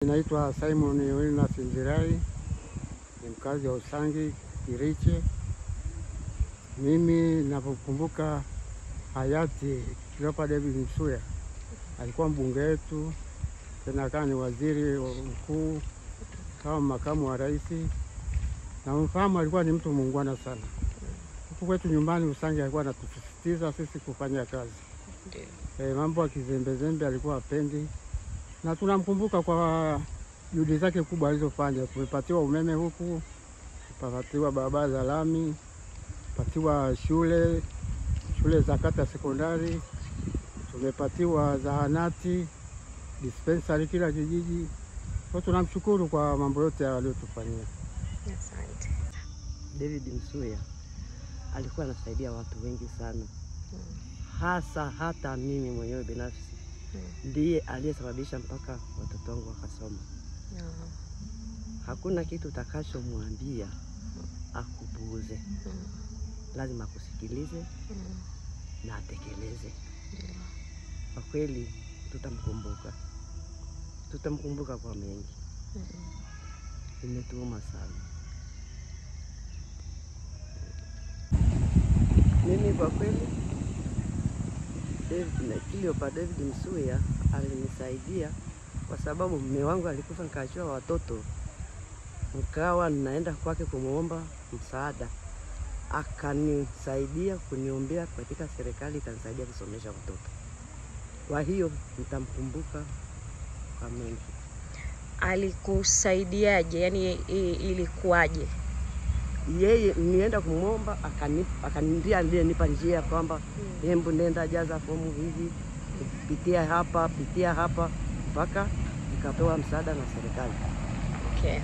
Naitwa Simon Wilna Sinzirai, ni mkazi wa Usangi, Kiriche. Mimi ninapokumbuka hayati Cleopa David Msuya, alikuwa mbunge wetu, tena akawa ni waziri mkuu, kama makamu wa rais, na mfahamu alikuwa ni mtu muungwana sana. Huku kwetu nyumbani Usangi alikuwa anatusisitiza sisi kufanya kazi. Mambo ya kizembe alikuwa hapendi, na tunamkumbuka kwa juhudi zake kubwa alizofanya. Tumepatiwa umeme huku, tumepatiwa barabara za lami, tumepatiwa shule za kata sekondari, tumepatiwa zahanati, dispensary kila kijiji. Kwa tunamshukuru kwa mambo yote aliyotufanyia. Asante. David Msuya alikuwa anasaidia watu wengi sana. Hata mimi mwenyewe binafsi ndiye aliyesababisha mpaka watoto wangu wakasoma. Hakuna kitu utakachomwambia akupuuze. Lazima akusikilize na atekeleze. Kwa kweli tutamkumbuka kwa mengi. Imetuuma sana. Mimi kwa kweli Cleopa David Msuya alinisaidia kwa sababu mume wangu alikufa, nikaachwa watoto, nikawa naenda kwake kumuomba msaada. Akanisaidia kuniombea katika serikali, ikanisaidia kusomesha watoto. Kwa hiyo nitamkumbuka kwa mengi. Alikusaidiaje? Yani ilikuwaje? Yeye nienda kumuomba, akaniambia nipa njia kwamba hebu nenda jaza fomu hivi, pitia hapa mpaka nikapewa msaada na serikali. Okay.